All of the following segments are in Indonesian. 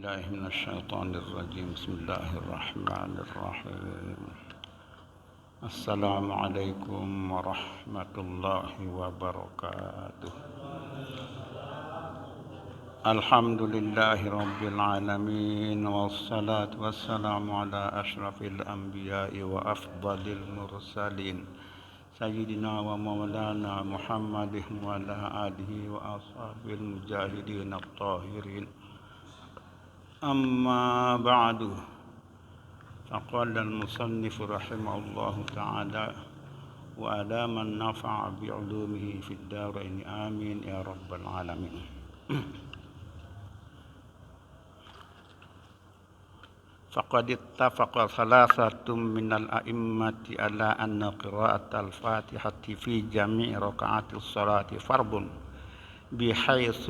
بالله من الشيطان الرجيم بسم الله الرحمن الرحيم السلام عليكم ورحمة الله وبركاته الحمد لله رب العالمين والصلاة والسلام على أشرف الأنبياء وأفضل المرسلين سيدنا ومولانا محمد وعلى آله وأصحابه المجاهدين الطاهرين أما بعد فقال المصنف رحمه الله تعالى وعلى من نفع بعلومه في الدارين آمين يا رب العالمين. فقد اتفق ثلاثة من الأئمة على أن قراءة الفاتحة في جميع ركعات الصلاة فرض بحيث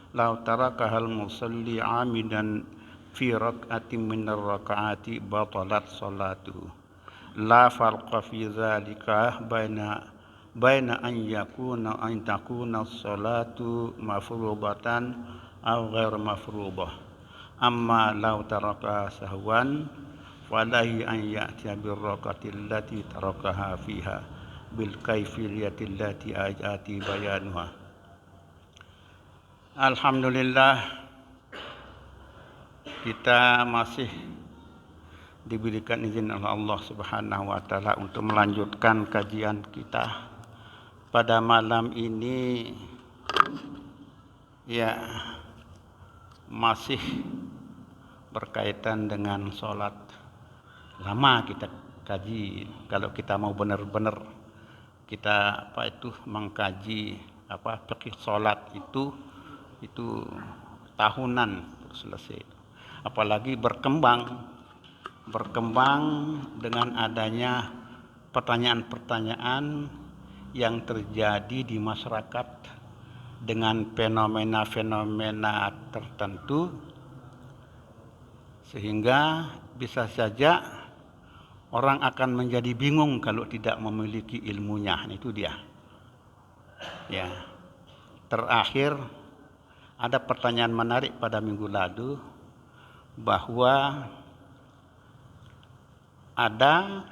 لو تركها المصلي عامدا في ركعة من الركعات بطلت صلاته لا فرق في ذلك بين أن تكون الصلاة مفروضة أو غير مفروضة أما لو تركها سهوا فعليه أن يأتي بالركعة التي تركها فيها بالكيفية التي آتي بيانها. Alhamdulillah, kita masih diberikan izin oleh Allah Subhanahu wa taala untuk melanjutkan kajian kita pada malam ini. Ya, masih berkaitan dengan sholat. Lama kita kaji. Kalau kita mau benar-benar kita mengkaji fikih sholat itu tahunan selesai. Apalagi berkembang dengan adanya pertanyaan-pertanyaan yang terjadi di masyarakat dengan fenomena-fenomena tertentu, sehingga bisa saja orang akan menjadi bingung kalau tidak memiliki ilmunya. Itu dia. Ya. Terakhir ada pertanyaan menarik pada minggu lalu bahwa ada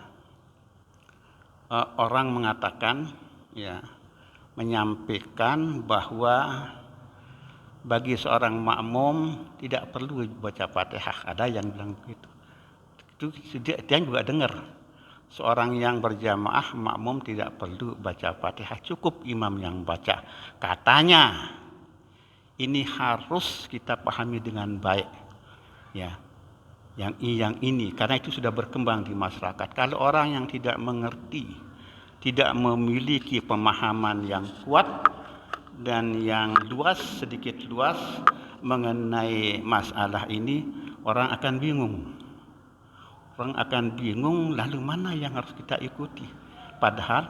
orang mengatakan, menyampaikan bahwa bagi seorang makmum tidak perlu baca Fatihah. Ada yang bilang begitu. Itu dia juga dengar. Seorang yang berjamaah makmum tidak perlu baca Fatihah, cukup imam yang baca. Katanya ini harus kita pahami dengan baik, yang ini karena itu sudah berkembang di masyarakat. Kalau orang yang tidak mengerti, tidak memiliki pemahaman yang kuat dan yang sedikit luas mengenai masalah ini, orang akan bingung lalu mana yang harus kita ikuti. Padahal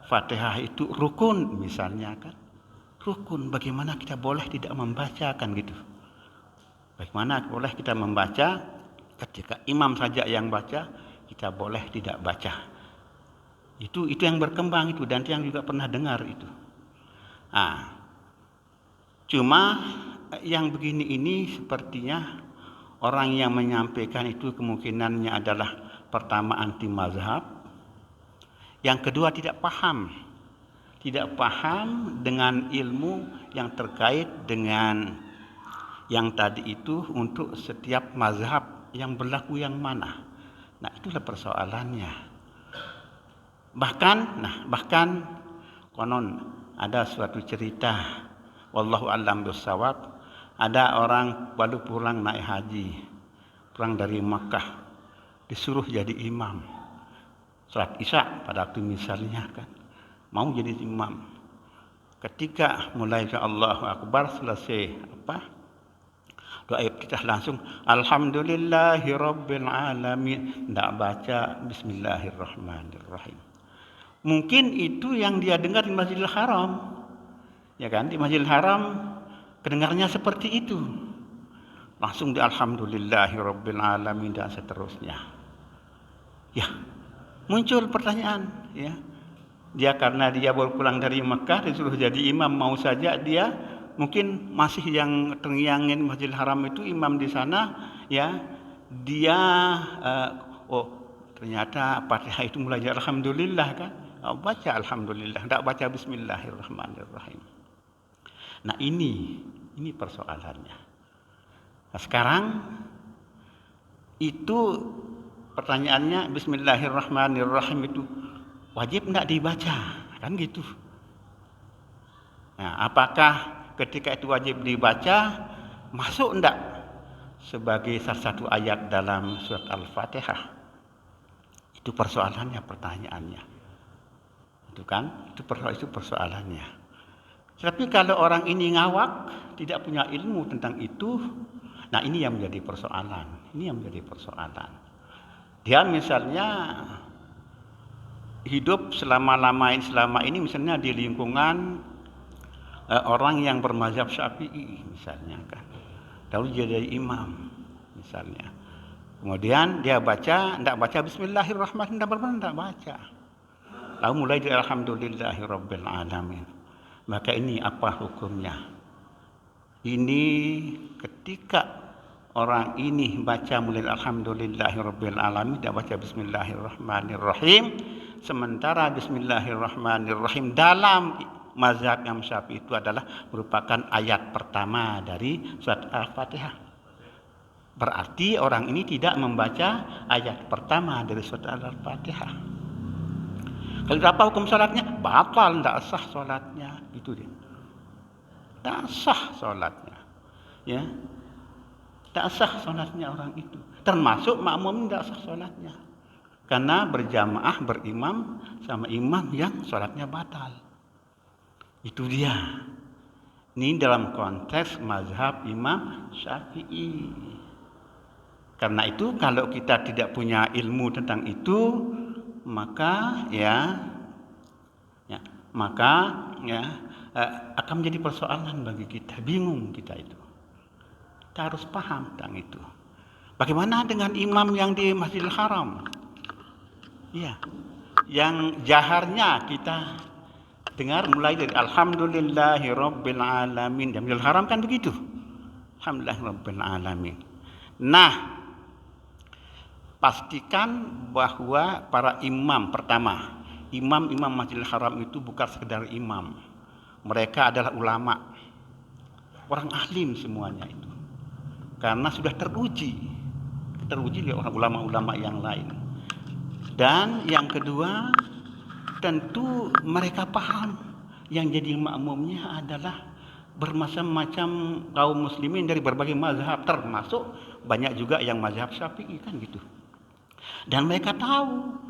Fatihah itu rukun misalnya kan. Rukun, bagaimana kita boleh tidak membaca kan gitu. Bagaimana boleh kita membaca ketika imam saja yang baca, kita boleh tidak baca. Itu yang berkembang itu, dan yang juga pernah dengar itu. Cuma yang begini ini sepertinya orang yang menyampaikan itu kemungkinannya adalah pertama anti mazhab, yang kedua tidak paham dengan ilmu yang terkait dengan yang tadi itu untuk setiap mazhab yang berlaku yang mana. Nah, itulah persoalannya. Bahkan konon ada suatu cerita, wallahu a'lam bishawab, ada orang baru pulang naik haji, pulang dari Makkah, disuruh jadi imam salat Isya pada waktu misalnya kan, mau jadi imam. Ketika mulai Allahu Akbar selesai doa iftitah langsung Alhamdulillahirabbil alamin, tidak baca Bismillahirrahmanirrahim. Mungkin itu yang dia dengar di Masjidil Haram, ya kan? Di Masjidil Haram kedengarnya seperti itu, langsung di Alhamdulillahirabbil alamin dan seterusnya. Ya, muncul pertanyaan, Dia karena dia baru pulang dari Mekah disuruh jadi imam, mau saja dia mungkin masih yang terngiang-ngiang Masjidil Haram itu imam di sana ya, dia ternyata Fatihah itu mulai alhamdulillah kan. Baca alhamdulillah, tidak baca bismillahirrahmanirrahim. Nah ini persoalannya. Nah, sekarang itu pertanyaannya, bismillahirrahmanirrahim itu wajib tidak dibaca? Kan gitu. Nah, apakah ketika itu wajib dibaca, masuk tidak sebagai salah satu ayat dalam surat Al-Fatihah? Itu persoalannya, pertanyaannya. Itu kan, itu persoalannya. Tapi kalau orang ini ngawak, tidak punya ilmu tentang itu, nah ini yang menjadi persoalan. Dia misalnya hidup selama ini misalnya di lingkungan orang yang bermazhab Syafi'i misalnya kan. Lalu dia jadi imam misalnya. Kemudian dia tidak baca bismillahirrahmanirrahim, tidak baca. Lalu mulai dari alhamdulillahirabbil alamin. Maka ini apa hukumnya? Ini ketika orang ini baca mulai alhamdulillahirabbil alamin, tidak baca bismillahirrahmanirrahim, sementara bismillahirrahmanirrahim dalam mazhab Imam Syafi'i itu adalah merupakan ayat pertama dari surat Al-Fatihah. Berarti orang ini tidak membaca ayat pertama dari surat Al-Fatihah. Kalau apa hukum salatnya? Batal, tidak sah salatnya. Itu dia. Tidak sah salatnya. Ya. Tidak sah salatnya orang itu. Termasuk makmum tidak sah salatnya. Karena berjamaah berimam sama imam yang salatnya batal. Itu dia. Ini dalam konteks mazhab Imam Syafi'i. Karena itu kalau kita tidak punya ilmu tentang itu, maka akan menjadi persoalan bagi kita. Bingung kita itu. Kita harus paham tentang itu. Bagaimana dengan imam yang di Masjidil Haram? Ya, yang jaharnya kita dengar mulai dari alhamdulillahirabbil alamin. Di Masjidil Haram kan begitu. Alhamdulillahirabbil alamin. Nah, pastikan bahwa para imam pertama, imam Masjidil Haram itu bukan sekedar imam. Mereka adalah ulama. Orang alim semuanya itu. Karena sudah teruji oleh orang ulama-ulama yang lain. Dan yang kedua, tentu mereka paham yang jadi makmumnya adalah bermacam-macam kaum muslimin dari berbagai mazhab, termasuk banyak juga yang mazhab Syafi'i kan gitu. Dan mereka tahu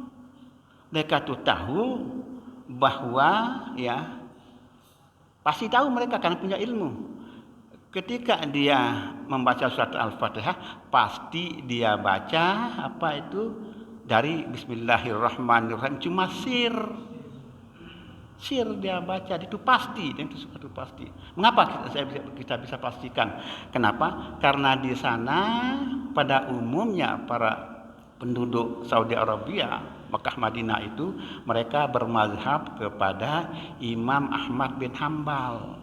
bahwa pasti tahu mereka karena punya ilmu. Ketika dia membaca surat Al-Fatihah, pasti dia baca dari bismillahirrahmanirrahim, cuma sir dia baca, itu pasti, itu suatu pasti. Mengapa kita bisa pastikan? Kenapa? Karena di sana pada umumnya para penduduk Saudi Arabia, Makkah Madinah itu mereka bermazhab kepada Imam Ahmad bin Hambal.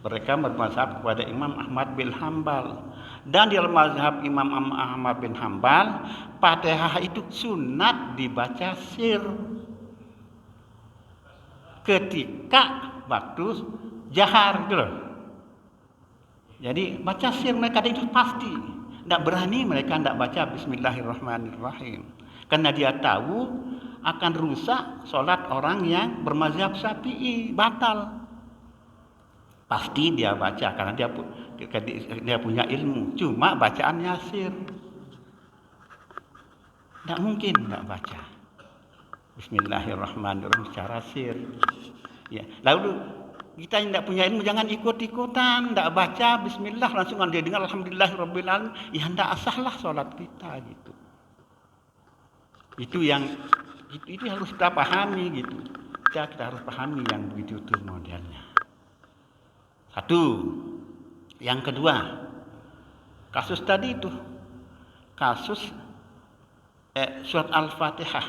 Mereka bermazhab kepada Imam Ahmad bin Hambal. Dan di dalam mazhab Imam Ahmad bin Hambal, Fatihah itu sunat dibaca sir ketika waktu jahar gitu loh. Jadi baca sir mereka itu pasti. Tidak berani mereka tidak baca bismillahirrahmanirrahim. Karena dia tahu akan rusak solat orang yang bermazhab Syafi'i, batal. Pasti dia baca karena dia punya ilmu. Cuma bacaannya sir. Tidak mungkin tidak baca bismillahirrahmanirrahim secara sir. Ya. Lalu kita yang tidak punya ilmu jangan ikut-ikutan, tidak baca bismillah langsung dia dengar alhamdulillahirabbil alamin, ya tidak sahlah salat kita gitu. Itu harus kita pahami gitu. Kita harus pahami yang begitu itu modelnya. Satu. Yang kedua, kasus tadi itu kasus surat Al-Fatihah.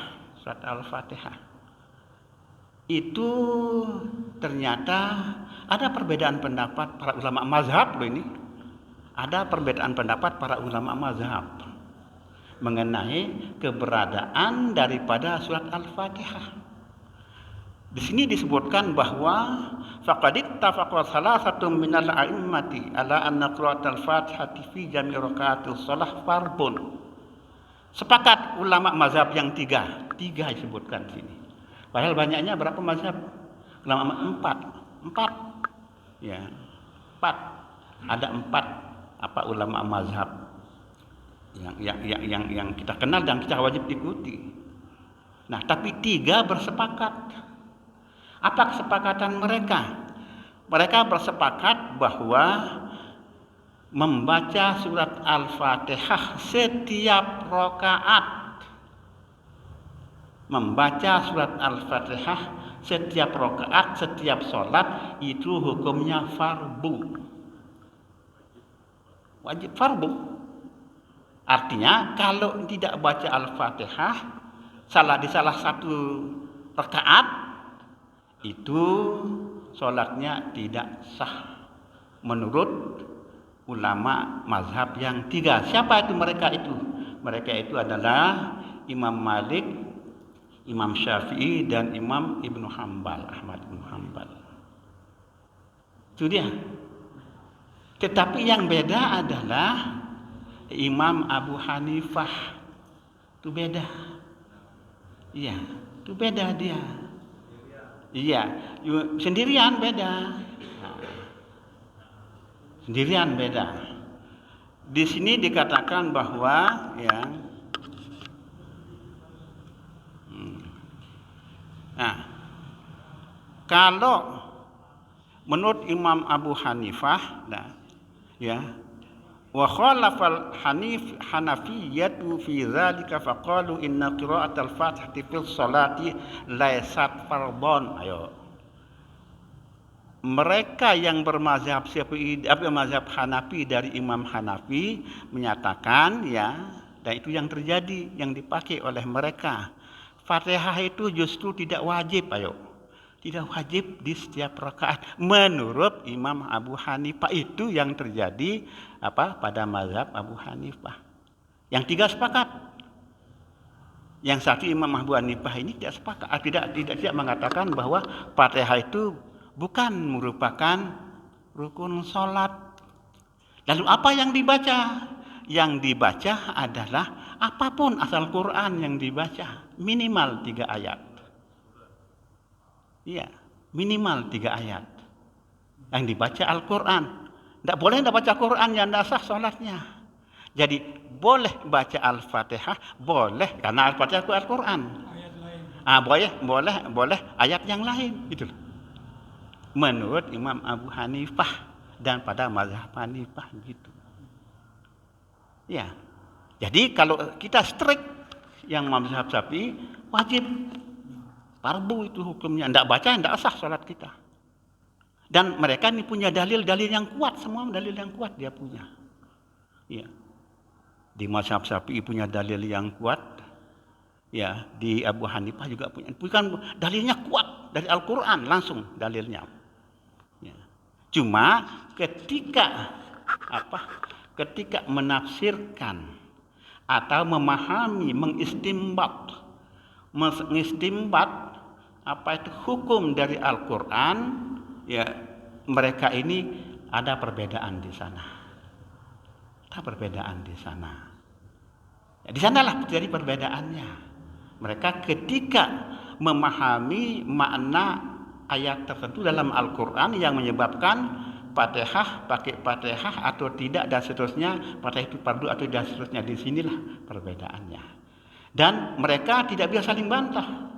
itu ternyata ada perbedaan pendapat para ulama mazhab loh ini. Ada perbedaan pendapat para ulama mazhab mengenai keberadaan daripada surat Al-Fatihah. Di sini disebutkan bahwa faqad ittafaqa salasatun minal a'immati ala anna qira'atul Fatihati fi jami' raka'atil shalah fardun. Sepakat ulama mazhab yang tiga disebutkan di sini. Padahal banyaknya berapa mazhab? Ulama empat. Ya, empat. Ada empat ulama mazhab yang kita kenal dan kita wajib ikuti. Nah, tapi tiga bersepakat. Apa kesepakatan mereka? Mereka bersepakat bahwa membaca surat Al-Fatihah setiap rakaat. Membaca surat Al-Fatihah setiap rakaat, setiap sholat itu hukumnya fardu. Wajib fardu. Artinya kalau tidak baca Al-Fatihah di salah satu rakaat itu sholatnya tidak sah menurut ulama mazhab yang tiga. Siapa itu mereka itu? Mereka itu adalah Imam Malik, Imam Syafi'i, dan Imam Ibnu Hanbal, Ahmad bin Hanbal. Itu dia. Tetapi yang beda adalah Imam Abu Hanifah. Itu beda. Iya, itu beda dia. Iya, sendirian beda. Sendirian beda. Di sini dikatakan bahwa ya. Nah, kalau menurut Imam Abu Hanifah, ya, wa khalafal Hanafiyyatu fi dzalika faqalu inna qira'atal Fatihati fil sholati laysat fardhon. Ayo. Mereka yang bermazhab mazhab Hanafi dari Imam Hanafi menyatakan ya, dan itu yang terjadi, yang dipakai oleh mereka. Fatihah itu justru tidak wajib, tidak wajib di setiap rakaat. Menurut Imam Abu Hanifah itu yang terjadi pada mazhab Abu Hanifah. Yang tiga sepakat. Yang satu Imam Abu Hanifah ini tidak sepakat, tidak mengatakan bahwa Fatihah itu bukan merupakan rukun sholat. Lalu apa yang dibaca? Yang dibaca adalah apapun asal Quran yang dibaca, minimal 3 ayat. Iya, minimal 3 ayat. Yang dibaca Al-Quran. Tidak boleh baca Quran yang tidak sah sholatnya. Jadi boleh baca Al-Fatihah, boleh karena Al-Fatihah itu Al-Quran. Boleh ayat yang lain, gitu. Menurut Imam Abu Hanifah dan pada mazhab Hanifah gitu. Ya. Jadi kalau kita strict yang mazhab Syafi'i wajib fardu itu hukumnya. Tidak baca tidak sah sholat kita. Dan mereka ini punya dalil-dalil yang kuat, semua dalil yang kuat dia punya. Ya. Di mazhab Syafi'i punya dalil yang kuat. Ya, di Abu Hanifah juga punya. Bukan dalilnya kuat dari Al-Qur'an langsung dalilnya. Ya. Cuma ketika menafsirkan atau memahami, mengistimbat apa itu hukum dari Al-Qur'an, ya mereka ini ada perbedaan di sana. Ada perbedaan di sana. Ya, di sanalah terjadi perbedaannya. Mereka ketika memahami makna ayat tertentu dalam Al-Qur'an yang menyebabkan Fatihah pakai Fatihah atau tidak dan seterusnya, Fatihah itu fardu atau dan seterusnya, di sinilah perbedaannya. Dan mereka tidak bisa saling bantah.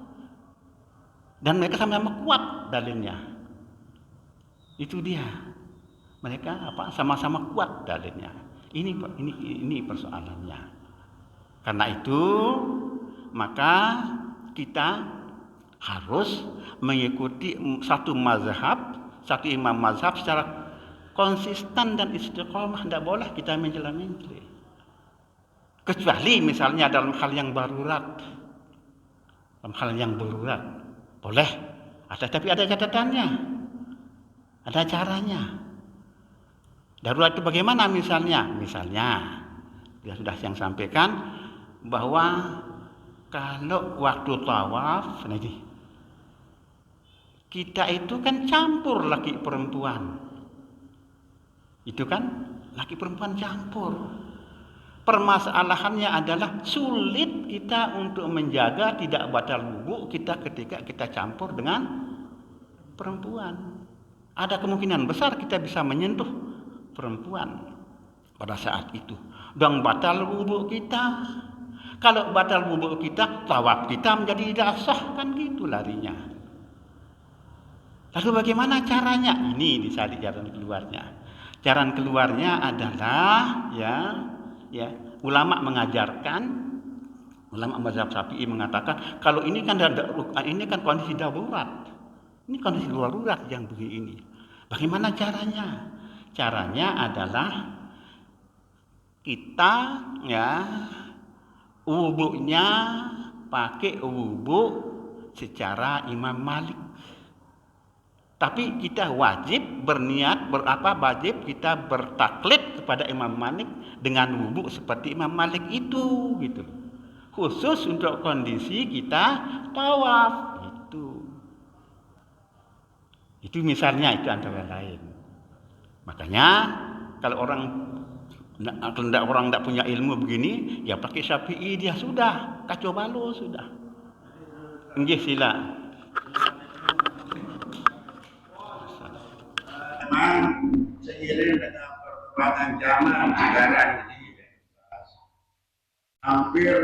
Dan mereka sama-sama kuat dalilnya. Itu dia. Mereka sama-sama kuat dalilnya. Ini persoalannya. Karena itu maka kita harus mengikuti satu mazhab, satu imam mazhab secara konsisten dan istiqomah. Tidak boleh kita mencela-mencela. Kecuali misalnya dalam hal yang darurat. Dalam hal yang darurat boleh Tapi ada catatannya, ada caranya. Darurat itu bagaimana misalnya? Misalnya, dia sudah yang sampaikan bahwa kalau waktu tawaf, kita itu kan campur laki perempuan. Itu kan laki perempuan campur. Permasalahannya adalah sulit kita untuk menjaga tidak batal wudu kita ketika kita campur dengan perempuan. Ada kemungkinan besar kita bisa menyentuh perempuan pada saat itu. Dan batal wudu kita. Kalau batal wudu kita, tawaf kita menjadi tidak sah, kan gitu larinya. Lalu bagaimana caranya? Ini dicari jalan keluarnya. Jalan keluarnya adalah ulama mengajarkan, ulama mazhab Syafi'i mengatakan kalau ini kan kondisi darurat. Ini kondisi darurat yang begini. Bagaimana caranya? Caranya adalah kita wudunya pakai wudu secara Imam Malik. Tapi kita wajib berniat wajib kita bertaklid kepada Imam Malik dengan wudu seperti Imam Malik itu gitu. Khusus untuk kondisi kita tawaf itu. Itu misalnya itu antara lain. Makanya kalau orang tidak punya ilmu begini, ya pakai Syafi'i dia sudah kacau balau sudah. Nggih sila. Seiring dengan perkembangan zaman sekarang ini, hampir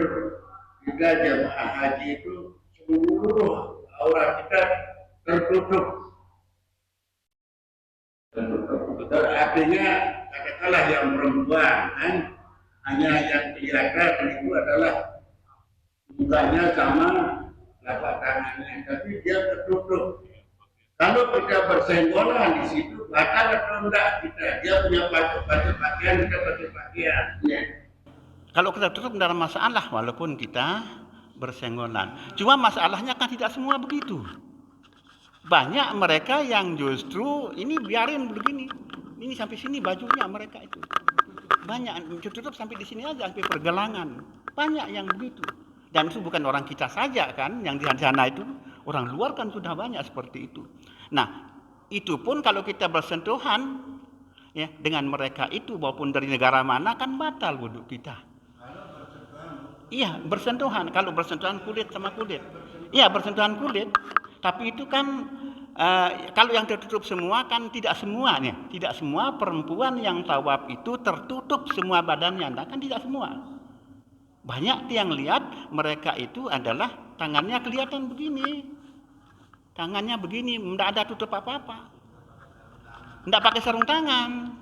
kita jemaah haji itu seluruh aurat kita tertutup. Artinya katakanlah yang perempuan kan hanya yang kelihatan itu adalah mukanya sama telapak tangannya, tapi dia tertutup. Kalau kita bersenggolan di situ, batal atau enggak kita? Dia punya pakaian, kita pakai pakaian. Ya. Kalau kita tutup dalam masalah, walaupun kita bersenggolan. Cuma masalahnya kan tidak semua begitu. Banyak mereka yang justru ini biarin begini. Ini sampai sini bajunya mereka itu. Banyak tutup sampai di sini aja, sampai pergelangan. Banyak yang begitu. Dan itu bukan orang kita saja kan, yang di sana itu. Orang luar kan sudah banyak seperti itu. Nah, itu pun kalau kita bersentuhan dengan mereka itu maupun dari negara mana kan batal wudu kita. Iya, bersentuhan. Kalau bersentuhan kulit sama kulit. Iya, bersentuhan kulit. Tapi itu kan kalau yang tertutup semua kan tidak semua nih. Tidak semua perempuan yang tawaf itu tertutup semua badannya. Nah, kan tidak semua. Banyak yang lihat mereka itu adalah tangannya kelihatan begini. Tangannya begini, tidak ada tutup apa-apa. Tidak pakai sarung tangan.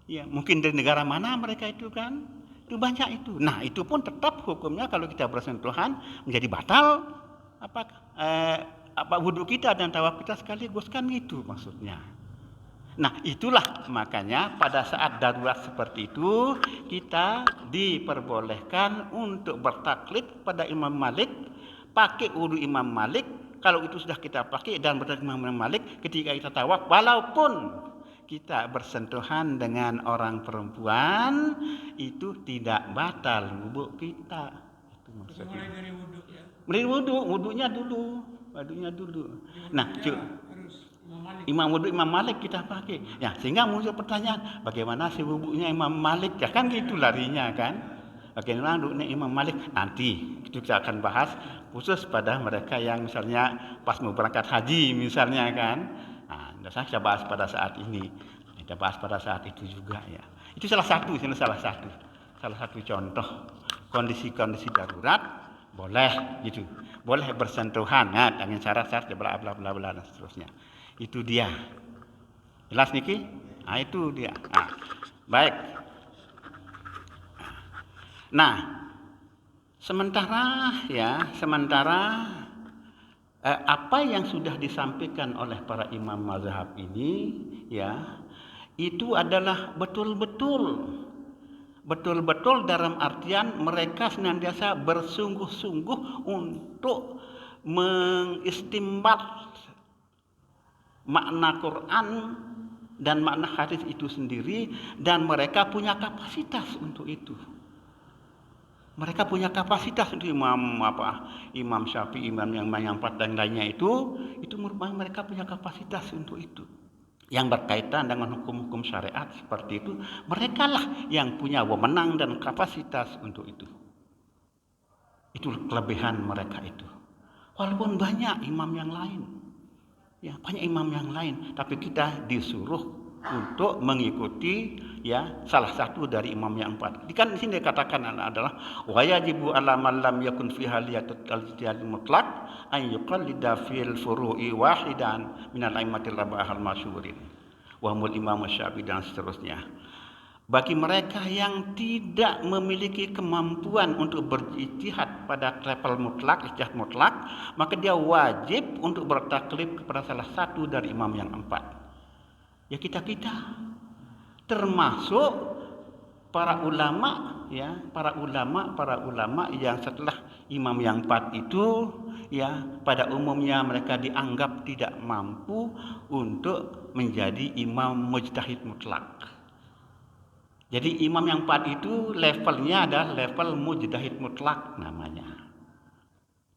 Ya, mungkin dari negara mana mereka itu kan? Itu banyak itu. Nah, itu pun tetap hukumnya kalau kita bersentuhan menjadi batal wudu kita dan tawaf kita sekaligus kan itu maksudnya. Nah, itulah makanya pada saat darurat seperti itu kita diperbolehkan untuk bertaklid pada Imam Malik, pakai wudu Imam Malik. Kalau itu sudah kita pakai dan bertaklid Imam Malik ketika kita tawaf, walaupun kita bersentuhan dengan orang perempuan itu tidak batal wudu kita. Itu maksudnya. Mulai dari wudu ya. Mulai wudunya dulu. Nah, Imam Malik kita pakai. Ya, sehingga muncul pertanyaan, bagaimana sih wudunya Imam Malik? Ya kan gitu larinya kan. Bagaimana wudunya Imam Malik? Nanti kita akan bahas khusus pada mereka yang misalnya pas mau berangkat haji misalnya kan. Nah, saya bahas pada saat ini. Kita bahas pada saat itu juga ya. Itu salah satu contoh kondisi-kondisi darurat boleh gitu. Boleh bersentuhan dengan syarat-syarat bla bla bla bla dan seterusnya. Itu dia. Jelas Niki? Nah, itu dia. Nah, baik. Nah, sementara apa yang sudah disampaikan oleh para imam mazhab ini itu adalah betul-betul dalam artian mereka senantiasa bersungguh-sungguh untuk mengistimbat makna Quran dan makna hadis itu sendiri, dan mereka punya kapasitas untuk itu. Mereka punya kapasitas untuk Imam Syafi'i, Imam yang empat dan lainnya itu merupakan mereka punya kapasitas untuk itu. Yang berkaitan dengan hukum-hukum syariat seperti itu, merekalah yang punya wewenang dan kapasitas untuk itu. Itu kelebihan mereka itu. Walaupun banyak imam yang lain, ya banyak imam yang lain, tapi kita disuruh untuk mengikuti salah satu dari imam yang empat. Kan di sini dikatakan adalah wa yajibu ala man lam yakun fi haliyatul ijtihad mutlaq an yuqallida fil furu'i wahidan min al-a'immatil arba'ah al-masyhurin wa humul Imam Syafi'i dan seterusnya. Bagi mereka yang tidak memiliki kemampuan untuk berijtihad pada level mutlak, ijtihad mutlak, maka dia wajib untuk bertaklid kepada salah satu dari imam yang empat. Ya kita termasuk para ulama yang setelah imam yang empat itu pada umumnya mereka dianggap tidak mampu untuk menjadi imam mujtahid mutlak. Jadi imam yang empat itu levelnya adalah level mujtahid mutlak namanya.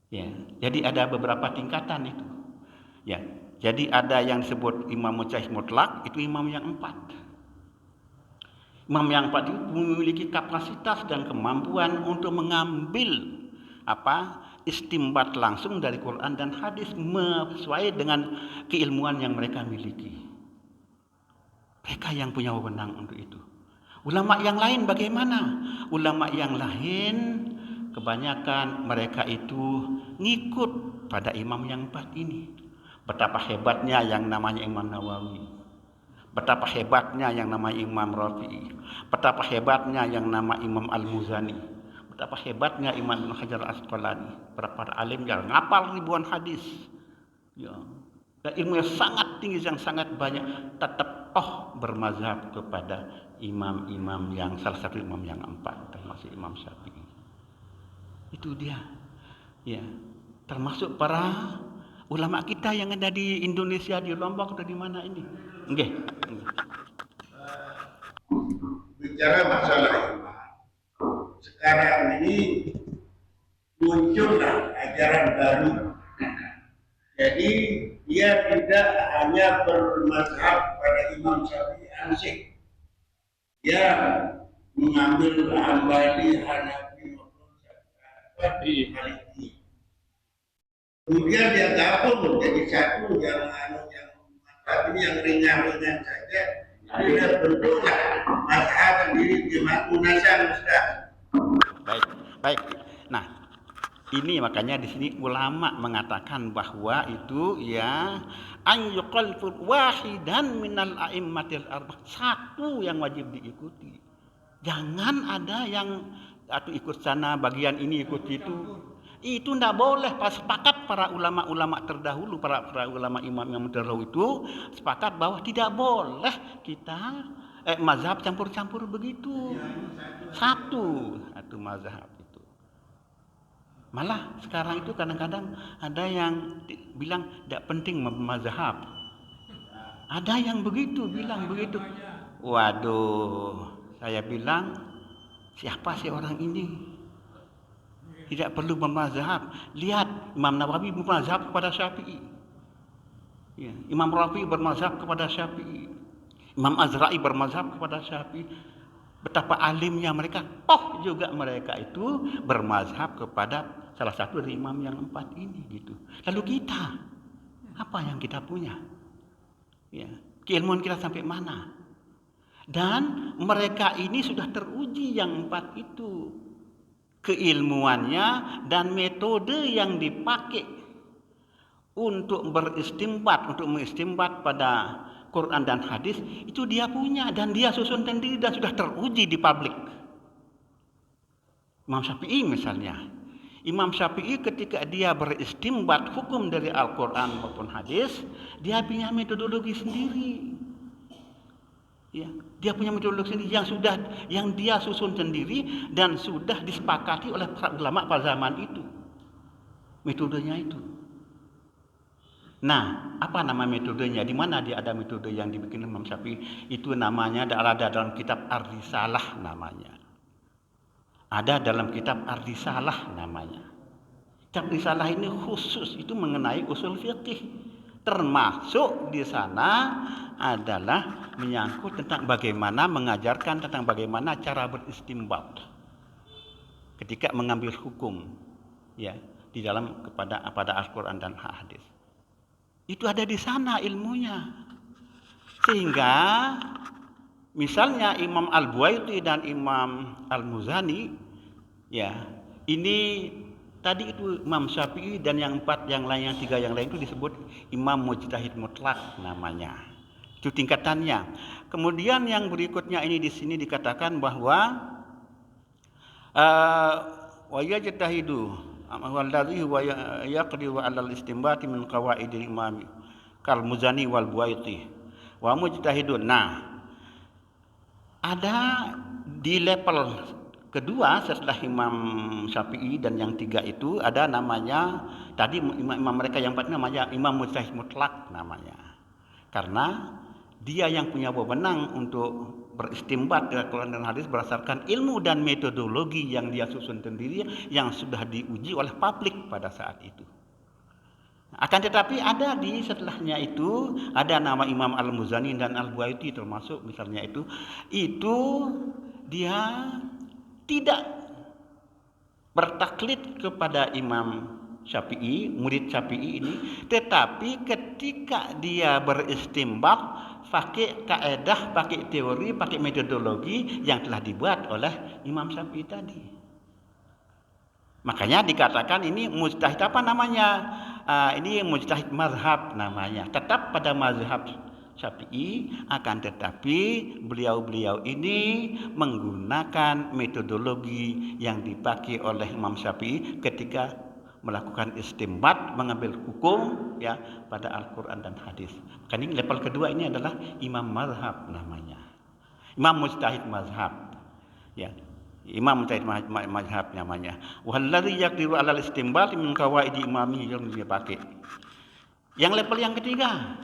Ya, jadi ada beberapa tingkatan itu. Ya, jadi ada yang disebut imam mujtahid mutlak, itu imam yang empat. Imam yang empat itu memiliki kapasitas dan kemampuan untuk mengambil istimbat langsung dari Quran dan hadis sesuai dengan keilmuan yang mereka miliki. Mereka yang punya wewenang untuk itu. Ulama yang lain bagaimana? Ulama yang lain kebanyakan mereka itu ngikut pada imam yang empat ini. Betapa hebatnya yang namanya Imam Nawawi, betapa hebatnya yang namanya Imam Rafi'i, betapa hebatnya yang nama Imam Al-Muzani, betapa hebatnya Imam Ibnu Hajar Al-Asqalani, para alim yang ngapal ribuan hadis. Ya. Dan ilmu yang sangat tinggi, yang sangat banyak, tetap bermazhab kepada imam-imam yang salah satu imam yang empat, termasuk Imam Syafi'i. Itu dia. Ya, termasuk para ulama kita yang ada di Indonesia, di Lombok atau di mana ini. Nggih. Bicara masalah imam, sekarang ini muncullah ajaran baru. Jadi dia tidak hanya bermazhab pada Imam Syafi'i ansih. Dia mengambil Hambali, Hanafi, Syafi'i, Maliki. Kemudian dia gabung jadi satu yang ini yang ringan-ringan saja. Dia bentuklah mazhab sendiri di Munasan, Ustaz. Baik. Nah, ini makanya di sini ulama mengatakan bahwa itu an yuqalliful wahidan minal a'immatil arba'ah, satu yang wajib diikuti. Jangan ada yang atau ikut sana bagian ini ikut itu. Itu tidak boleh. Sepakat para ulama-ulama terdahulu, para ulama imam yang terdahulu itu sepakat bahwa tidak boleh kita mazhab campur-campur begitu. Satu mazhab. Malah sekarang itu kadang-kadang ada yang bilang tidak penting mazhab. Ada yang bilang begitu. Waduh, saya bilang siapa sih orang ini? Tidak perlu bermazhab. Lihat Imam Nawawi bermazhab kepada Syafi'i. Ya, Imam Rafi'i bermazhab kepada Syafi'i. Imam Azra'i bermazhab kepada Syafi'i. Betapa alimnya mereka. Toh juga mereka itu bermazhab kepada salah satu dari imam yang empat ini gitu. Lalu kita, apa yang kita punya? Ya, keilmuan kita sampai mana? Dan mereka ini sudah teruji yang empat itu. Keilmuannya dan metode yang dipakai untuk mengistimbat pada Quran dan hadis itu dia punya dan dia susun sendiri dan sudah teruji di publik. Imam Syafi'i misalnya. Imam Syafi'i ketika dia beristimbat hukum dari Al-Quran maupun hadis, dia punya metodologi sendiri. Ya, dia punya metodologi sendiri yang dia susun sendiri dan sudah disepakati oleh para ulama pada zaman itu. metodenya itu. Nah, apa nama metodenya? Di mana dia ada metode yang dibikin Imam Syafi'i? Itu namanya ada dalam kitab Ar-Risalah namanya. Ada dalam kitab Ar-Risalah namanya. Kitab Risalah ini khusus itu mengenai usul fikih. Termasuk di sana adalah menyangkut tentang bagaimana mengajarkan tentang bagaimana cara beristimbat ketika mengambil hukum, ya, di dalam pada Al-Quran dan hadis. Itu ada di sana ilmunya. Sehingga misalnya Imam Al-Buaiti dan Imam Al-Muzani, ya, ini tadi itu Imam Syafi'i dan yang 4 yang lain, yang 3 yang lain itu disebut Imam Mujtahid Mutlak namanya. Itu tingkatannya. Kemudian yang berikutnya ini di sini dikatakan bahwa wa yajtahidu wallazi wa yaqdiru 'alal istinbati min qawaidil imami kal Muzani wal Buaiti wa mujtahidun. Nah, ada di level kedua setelah Imam Syafi'i dan yang 3 itu ada namanya tadi imam mereka yang 4 namanya Imam Mujtahid Mutlak namanya. Karena dia yang punya wewenang untuk beristimbat dari Quran dan hadis berdasarkan ilmu dan metodologi yang dia susun sendiri yang sudah diuji oleh publik pada saat itu. Akan tetapi ada di setelahnya itu ada nama Imam Al-Muzani dan Al-Buaiti termasuk misalnya itu dia tidak bertaklid kepada Imam Syafi'i, murid Syafi'i ini, tetapi ketika dia beristimbat pakai kaedah, pakai teori, pakai metodologi yang telah dibuat oleh Imam Syafi'i tadi. Makanya dikatakan ini mujtahid apa namanya? Ini mujtahid mazhab namanya. Tetap pada mazhab Syafi'i, akan tetapi beliau-beliau ini menggunakan metodologi yang dipakai oleh Imam Syafi'i ketika melakukan istimbat, mengambil hukum, ya, pada Al-Quran dan hadis. Kan ini level kedua ini adalah imam mazhab namanya. Imam mujtahid mazhab. Ya. Imam mujtahid mazhab namanya. Wallazi yaqdiru 'alal istimbat min qawaidi imami yang dia pakai. Yang level yang ketiga.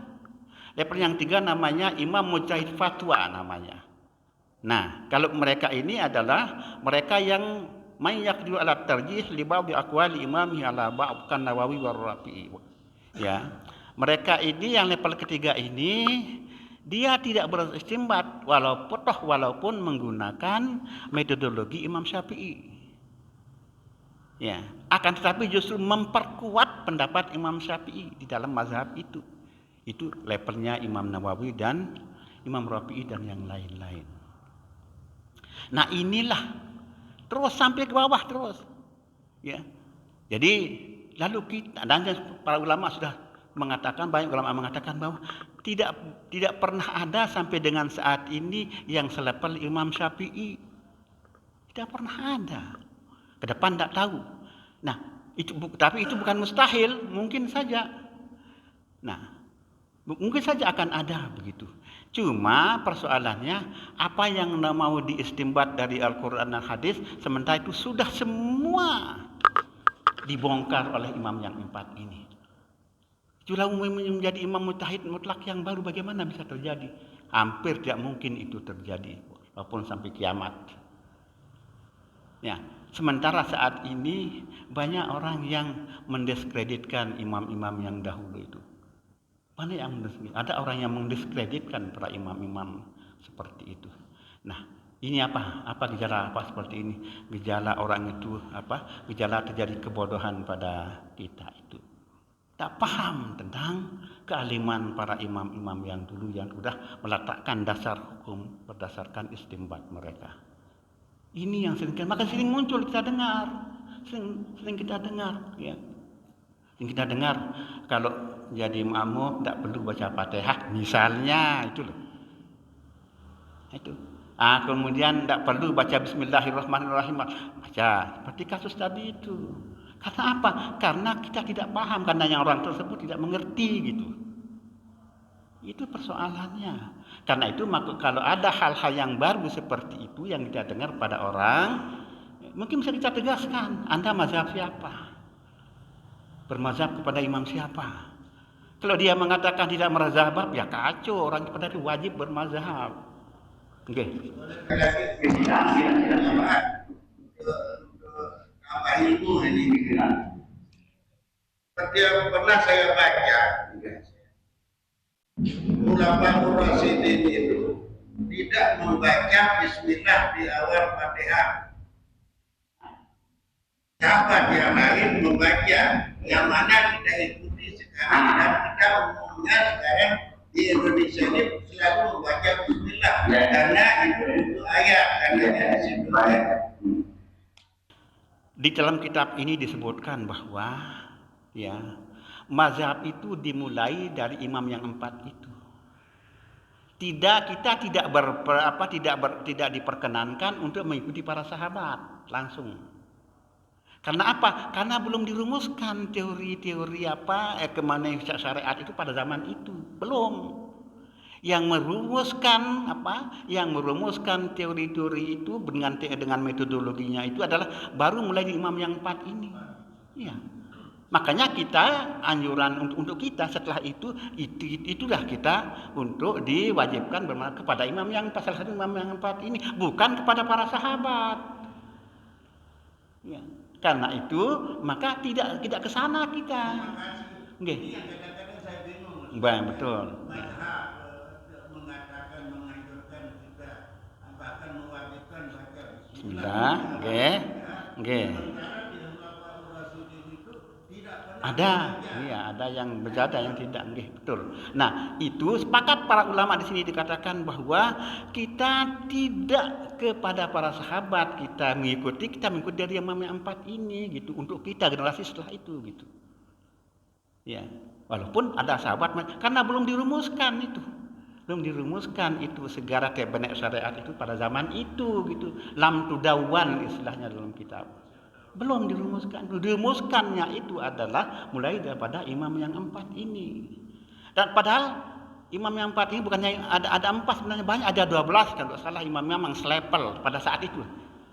Level yang 3 namanya imam mujtahid fatwa namanya. Nah, kalau mereka ini adalah mereka yang may yaqdiru 'ala tarjih li ba'd aqwali imami 'ala ba'd kan Nawawi wa Rafi'i. Ya. Mereka ini yang level ketiga ini dia tidak beristimbat walaupun menggunakan metodologi Imam Syafi'i. Ya, akan tetapi justru memperkuat pendapat Imam Syafi'i di dalam mazhab itu. Itu levelnya Imam Nawawi dan Imam Rafi'i dan yang lain-lain. Nah, inilah terus sampai ke bawah terus. Ya. Jadi lalu kita dan para ulama sudah mengatakan, banyak ulama mengatakan bahwa tidak pernah ada sampai dengan saat ini yang selevel Imam Syafi'i. Tidak pernah ada. Ke depan tidak tahu. Nah, tapi itu bukan mustahil, mungkin saja. Nah, mungkin saja akan ada begitu. Cuma persoalannya apa yang mau diistimbat dari Al-Quran dan hadis sementara itu sudah semua dibongkar oleh imam yang 4 ini. Itulah menjadi imam mujtahid mutlak yang baru bagaimana bisa terjadi? Hampir tidak mungkin itu terjadi walaupun sampai kiamat. Ya, sementara saat ini banyak orang yang mendiskreditkan imam-imam yang dahulu itu. Mana yang ada orang yang mendiskreditkan para imam-imam seperti itu. Nah, ini apa gejala apa seperti ini? Gejala orang itu gejala terjadi kebodohan pada kita itu. Tak paham tentang kealiman para imam-imam yang dulu yang sudah meletakkan dasar hukum berdasarkan istimbat mereka. Ini yang sering muncul kita dengar, sering kita dengar, ya. Yang kita dengar kalau jadi makmum tidak perlu baca Fatihah misalnya itu loh. Itu. Kemudian tidak perlu baca Bismillahirrahmanirrahim baca seperti kasus tadi itu. Karena apa? Karena kita tidak paham, karena yang orang tersebut tidak mengerti gitu. Itu persoalannya. Karena itu kalau ada hal-hal yang baru seperti itu yang kita dengar pada orang, mungkin bisa kita tegaskan, Anda mazhab siapa? Bermazhab kepada imam siapa? Kalau dia mengatakan tidak berzahab, ya kacau. Orang kepada itu wajib bermazhab. Oke. Apa ilmu ini pikiran? Setiap pernah saya baca, ulama Rasidin itu tidak membaca Bismillah di awal Fatihah. Sahabat yang lain membaca, yang mana kita ikuti sekarang, dan kita umumnya sekarang di Indonesia ini selalu membaca Bismillah, karena itu untuk ayat, karena di situ ayat. Di dalam kitab ini disebutkan bahwa ya mazhab itu dimulai dari imam yang 4 itu. Kita tidak diperkenankan untuk mengikuti para sahabat langsung. Karena apa? Karena belum dirumuskan teori-teori kemana syariat itu pada zaman itu. Belum. Yang merumuskan teori-teori itu dengan metodologinya itu adalah baru mulai di imam yang 4 ini. Ya. Makanya kita anjuran untuk kita setelah itulah kita untuk diwajibkan bermanfaat kepada imam yang salah satu imam yang 4 ini, bukan kepada para sahabat. Ya. Karena itu maka tidak ke sana kita. Nggih. Betul. Bismillah, nggih. Ada yang berjada yang tidak, nggih, betul. Nah, itu sepakat para ulama di sini dikatakan bahwa kita tidak kepada para sahabat, kita mengikuti dari imam yang 4 ini gitu, untuk kita generasi setelah itu gitu. Ya, walaupun ada sahabat karena belum dirumuskan itu segala kebenaran syariat itu pada zaman itu gitu. Lam tudawan istilahnya dalam kitab. Belum dirumuskannya itu adalah mulai daripada imam yang 4 ini. Dan padahal imam yang 4 ini bukannya ada 4 sebenarnya, banyak, ada 12 kalau salah imam yang selepel pada saat itu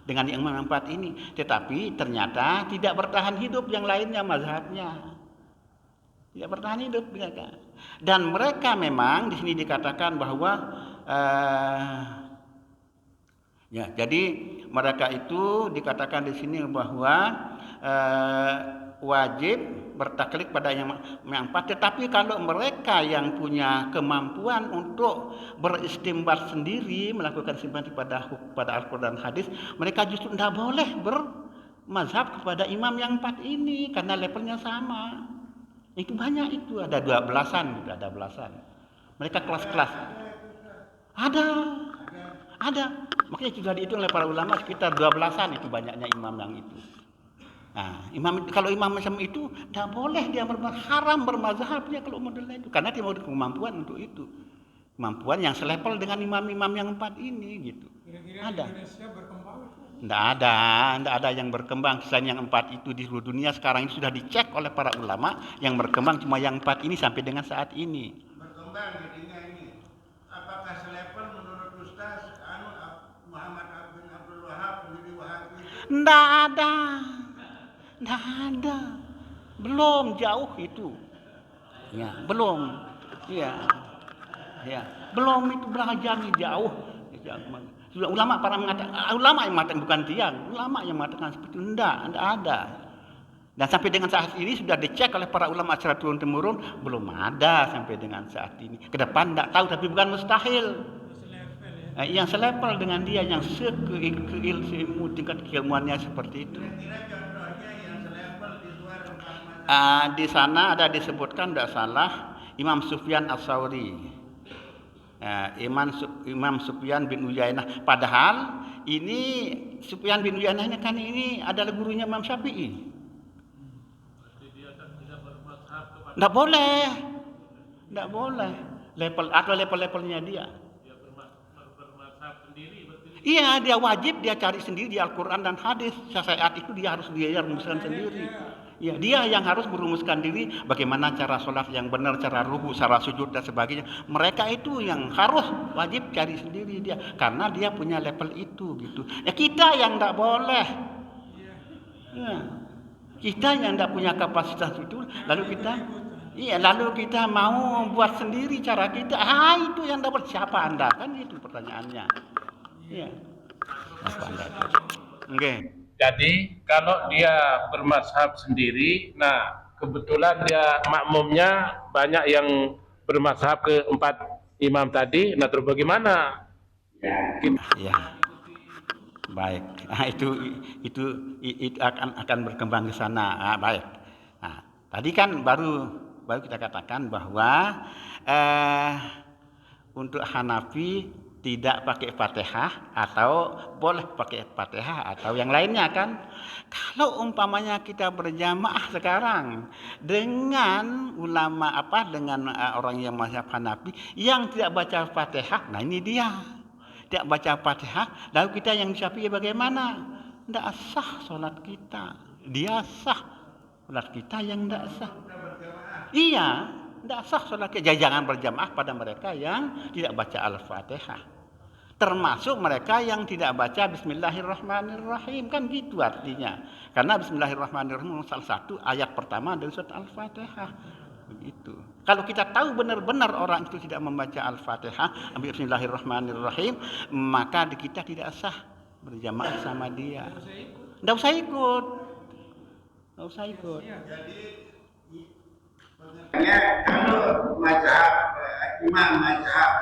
dengan imam yang 4 ini. Tetapi ternyata tidak bertahan hidup yang lainnya mazhabnya. Tidak bertahan hidup mereka. Dan mereka memang di sini dikatakan bahwa jadi mereka itu dikatakan di sini bahwa wajib bertaklid pada yang 4. Tetapi kalau mereka yang punya kemampuan untuk beristimbat sendiri, melakukan istimbat pada Al-Quran dan hadis, mereka justru tidak boleh bermazhab kepada imam yang 4 ini karena levelnya sama. Itu banyak, itu ada 12-an, ada belasan. Mereka kelas-kelas. Ada. Makanya sudah dihitung oleh para ulama sekitar 12-an itu banyaknya imam yang itu. Nah, kalau imam macam itu tidak boleh dia haram bermazhabnya kalau modelnya itu, karena dia mau kemampuan untuk itu. Kemampuan yang selevel dengan imam-imam yang 4 ini gitu. Kira-kira ada. Indonesia berkembang? Tidak ada yang berkembang. Selain yang 4 itu di seluruh dunia sekarang ini sudah dicek oleh para ulama, yang berkembang cuma yang 4 ini sampai dengan saat ini. Berkembang jadinya ini. Apakah selevel menurut Ustaz Muhammad bin Abdul Wahab pendiri Wahabi? Tidak ada. Belum, jauh itu. Ya, belum. Ya. Belum, itu belajar jauh. Sudah ulama yang mengatakan bukan tiang, ulama yang mengatakan seperti itu, tidak ada. Dan sampai dengan saat ini sudah dicek oleh para ulama secara turun temurun, belum ada sampai dengan saat ini. Ke depan tidak tahu, tapi bukan mustahil. Yang selevel dengan dia, yang seilmu tingkat keilmuannya seperti itu. Di sana ada disebutkan, tidak salah, Imam Sufyan Ats-Tsauri. Imam Sufyan bin Uyainah. Padahal ini Sufyan bin Uyainah ini adalah gurunya Imam Syafi'i. Tidak boleh. Levelnya dia. Iya, dia wajib dia cari sendiri di Al-Quran dan hadis. Syariat itu dia harus rumuskan sendiri. Ya, dia yang harus merumuskan diri bagaimana cara sholat yang benar, cara ruku, cara sujud dan sebagainya. Mereka itu yang harus wajib cari sendiri dia, karena dia punya level itu gitu. Ya kita yang tidak boleh. Ya. Kita yang tidak punya kapasitas itu, lalu kita mau buat sendiri cara kita. Itu yang dapat siapa Anda? Kan itu pertanyaannya. Iya. Apa Anda? Oke. Jadi kalau dia bermazhab sendiri, nah kebetulan dia makmumnya banyak yang bermazhab ke 4 imam tadi, nah terus bagaimana? Ya. Baik. Nah, itu akan berkembang ke sana. Baik. Nah, tadi kan baru kita katakan bahwa untuk Hanafi tidak pakai Fatihah atau boleh pakai Fatihah atau yang lainnya kan. Kalau umpamanya kita berjamaah sekarang dengan ulama dengan orang yang mazhab Hanafi yang tidak baca Fatihah, nah ini dia. Tidak baca Fatihah, lalu kita yang Syafi'i bagaimana? Tidak sah sholat kita. Dia sah sholat kita yang tidak sah. Iya, tidak sah sholat kita. Jangan berjamaah pada mereka yang tidak baca Al-Fatihah. Termasuk mereka yang tidak baca Bismillahirrahmanirrahim. Kan gitu artinya. Karena Bismillahirrahmanirrahim salah satu ayat pertama dari surat Al-Fatihah. Begitu. Kalau kita tahu benar-benar orang itu tidak membaca Al-Fatihah, Bismillahirrahmanirrahim, maka kita tidak sah berjamaah sama dia. Tidak usah ikut. Kalau mazhab imam mazhab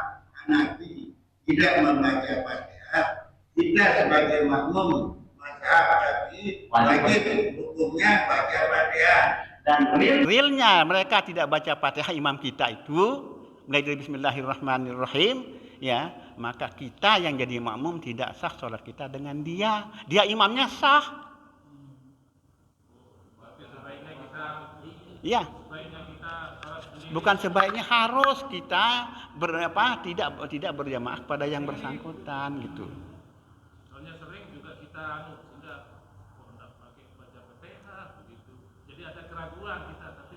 Hanafi tidak membaca Fatihah, kita sebagai makmum mazhab Syafi'i wajib hukumnya baca Fatihah. Dan realnya mereka tidak baca Fatihah imam kita itu mulai dari Bismillahirrahmanirrahim, ya, maka kita yang jadi makmum tidak sah sholat kita dengan dia. Dia imamnya sah. Ya. Bukan sebaiknya harus kita tidak berjamaah pada yang bersangkutan gitu. Soalnya sering juga kita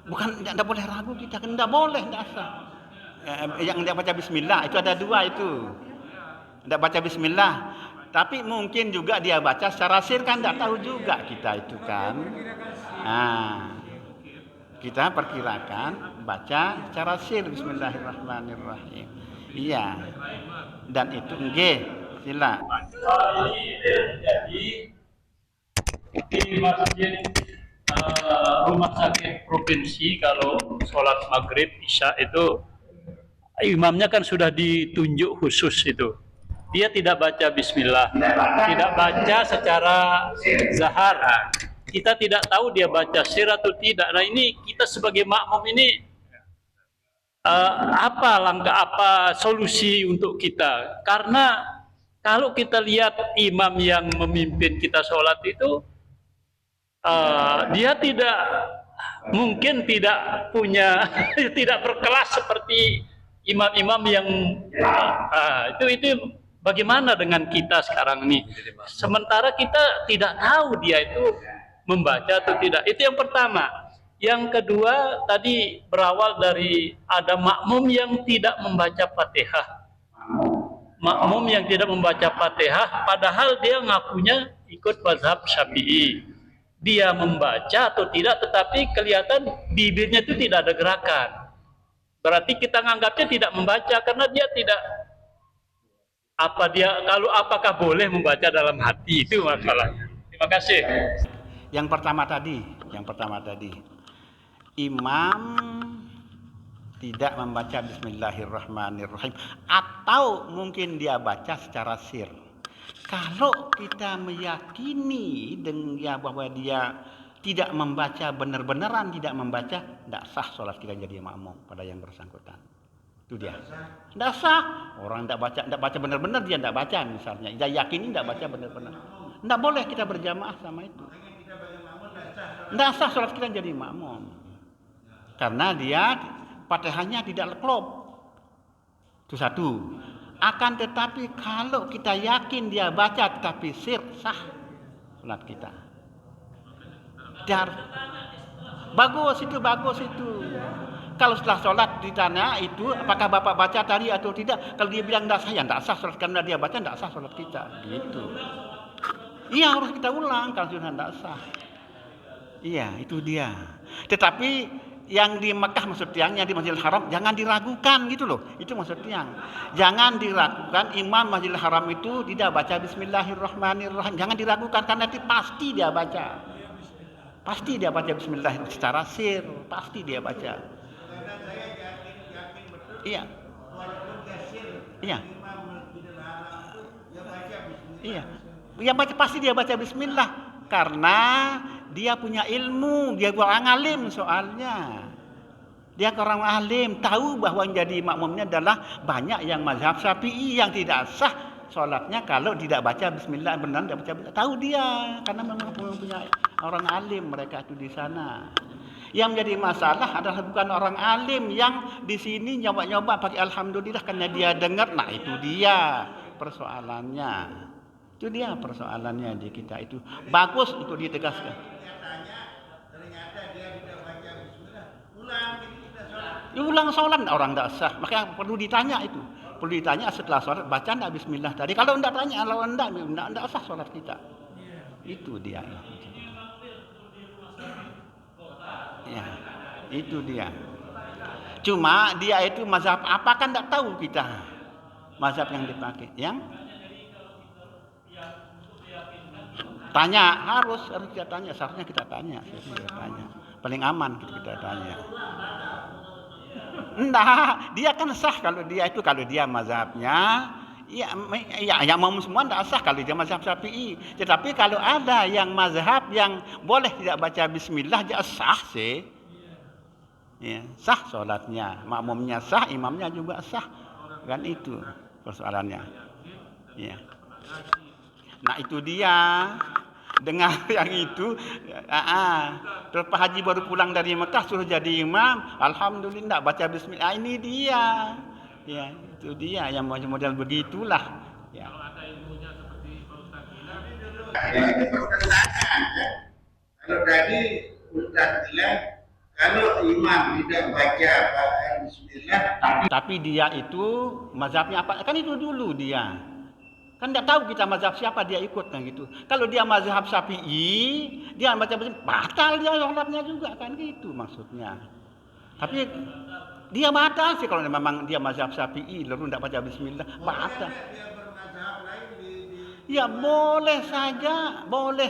Bukan tidak boleh ragu kita, tidak boleh, tidak sah. Yang tidak baca Bismillah itu ada dua itu. Tidak baca Bismillah, tapi mungkin juga dia baca secara sir kan tidak tahu juga kita itu kan. Nah, kita perkirakan baca secara sir Bismillahirrahmanirrahim. Iya. Dan itu sila. Jadi di masjid rumah sakit provinsi kalau sholat maghrib isya itu imamnya kan sudah ditunjuk khusus itu, dia tidak baca bismillah, tidak baca secara zahar, kita tidak tahu dia baca sir atau tidak. Nah ini kita sebagai makmum ini apa solusi untuk kita? Karena kalau kita lihat imam yang memimpin kita sholat itu dia mungkin tidak punya tidak berkelas seperti imam-imam yang itu bagaimana dengan kita sekarang ini, sementara kita tidak tahu dia itu membaca atau tidak. Itu yang pertama. Yang kedua tadi berawal dari ada makmum yang tidak membaca Fatihah, makmum yang tidak membaca Fatihah padahal dia ngakunya ikut mazhab Syafi'i. Dia membaca atau tidak, tetapi kelihatan bibirnya itu tidak ada gerakan. Berarti kita menganggapnya tidak membaca karena dia tidak apakah boleh membaca dalam hati, itu masalahnya. Terima kasih. Yang pertama tadi, imam tidak membaca Bismillahirrahmanirrahim atau mungkin dia baca secara sir. Kalau kita meyakini bahwa dia tidak membaca benar-benaran, tidak membaca, tidak sah sholat kita jadi makmum pada yang bersangkutan. Itu dia. Tidak sah. Orang tidak baca benar-benar, dia tidak baca misalnya. Dia yakini tidak baca benar-benar. Tidak boleh kita berjamaah sama itu. Tidak sah sholat kita jadi makmum. Karena dia Fatihahnya tidak klop. Itu satu. Akan tetapi kalau kita yakin dia baca tetapi sir, sah sholat kita. Bagus itu. Kalau setelah sholat ditanya itu apakah bapak baca tadi atau tidak, kalau dia bilang tidak sah, ya tidak sah sholat, karena dia baca tidak sah sholat kita. Gitu. Iya, harus kita ulang kalau sudah tidak sah. Iya, itu dia. Tetapi yang di Mekah maksud yang di Masjidil Haram jangan diragukan gitu loh. Itu maksud yang. Jangan diragukan imam Masjidil Haram itu tidak baca bismillahirrahmanirrahim. Jangan diragukan karena itu pasti dia baca. Pasti dia baca bismillah secara sir, pasti dia baca. Iya. Iya. Iya. Yang baca pasti dia baca bismillah karena dia punya ilmu, dia orang alim soalnya. Dia orang alim, tahu bahwa yang jadi makmumnya adalah banyak yang mazhab Syafi'i yang tidak sah sholatnya kalau tidak baca bismillah, benar tidak baca bismillah. Tahu dia karena memang punya orang alim mereka itu di sana. Yang menjadi masalah adalah bukan orang alim yang di sini nyoba-nyoba pakai alhamdulillah karena dia dengar. Nah, itu dia persoalannya. Itu dia persoalannya di kita itu. Bagus untuk ditegaskan. Ulang sholat orang tidak sah. Makanya perlu ditanya itu. Perlu ditanya setelah sholat baca tidak bismillah tadi. Kalau tidak tanya, kalau tidak sah sholat kita. Itu dia. Ya, itu dia. Cuma dia itu mazhab apa kan tidak tahu kita. Mazhab yang dipakai. Yang tanya harus kita tanya. Seharusnya kita tanya. Paling aman kita tanya. Enggak, dia kan sah kalau dia mazhabnya ya mau semua enggak sah kalau dia mazhab Syafi'i. Tetapi kalau ada yang mazhab yang boleh tidak baca bismillah dia sah sih. Ya, sah salatnya, makmumnya sah, imamnya juga sah. Kan itu persoalannya. Ya. Nah, itu dia. Dengar yang itu, terus Pak Haji baru pulang dari Mekah suruh jadi imam, alhamdulillah baca bismillah. Ini dia, ya itu dia yang model begitulah. Ya. Kalau tadi Ustaz bilang kalau imam tidak baca bismillah, tapi dia itu mazhabnya apa? Kan itu dulu dia. Kan tidak tahu kita mazhab siapa dia ikut kan gitu. Kalau dia mazhab Syafi'i, dia baca bismillah, batal dia sholatnya juga kan gitu maksudnya. Tapi dia batal sih kalau memang dia mazhab Syafi'i lalu tidak baca bismillah, batal. Ya boleh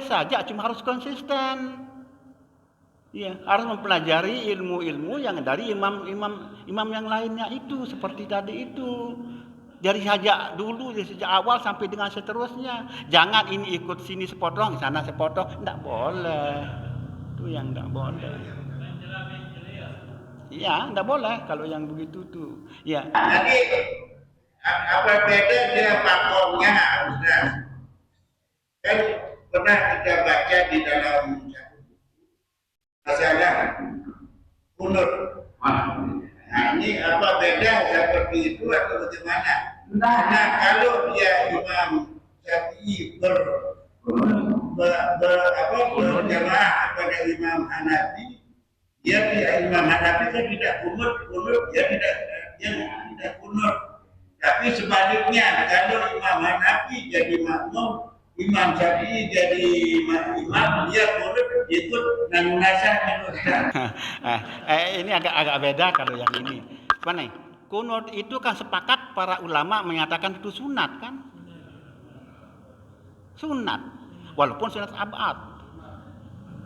saja, cuma harus konsisten. Ya, harus mempelajari ilmu-ilmu yang dari imam yang lainnya itu seperti tadi itu. Dari sejak awal sampai dengan seterusnya. Jangan ini ikut sini sepotong, sana sepotong. Tidak boleh. Itu yang tidak boleh. Iya, tidak boleh kalau yang begitu tuh. Ya. Jadi apa beda dia pakainya Ustaz? Kan pernah kita baca di dalam masalah kunut. Nah, ini apa beda seperti itu atau bagaimana? Nah, kalau dia imam Syafi'i berjamaah kepada imam Hanafi, imam Hanafi kan tidak kunut, dia tidak kunut. Tapi sebaliknya, kalau imam Hanafi jadi makmum, imam Syafi'i jadi imam, dia kunut ikut nasah menurut. Ini agak beda kalau yang ini. Mana? Kunut itu kan sepakat para ulama menyatakan itu sunat kan? Sunat. Walaupun sunat abad.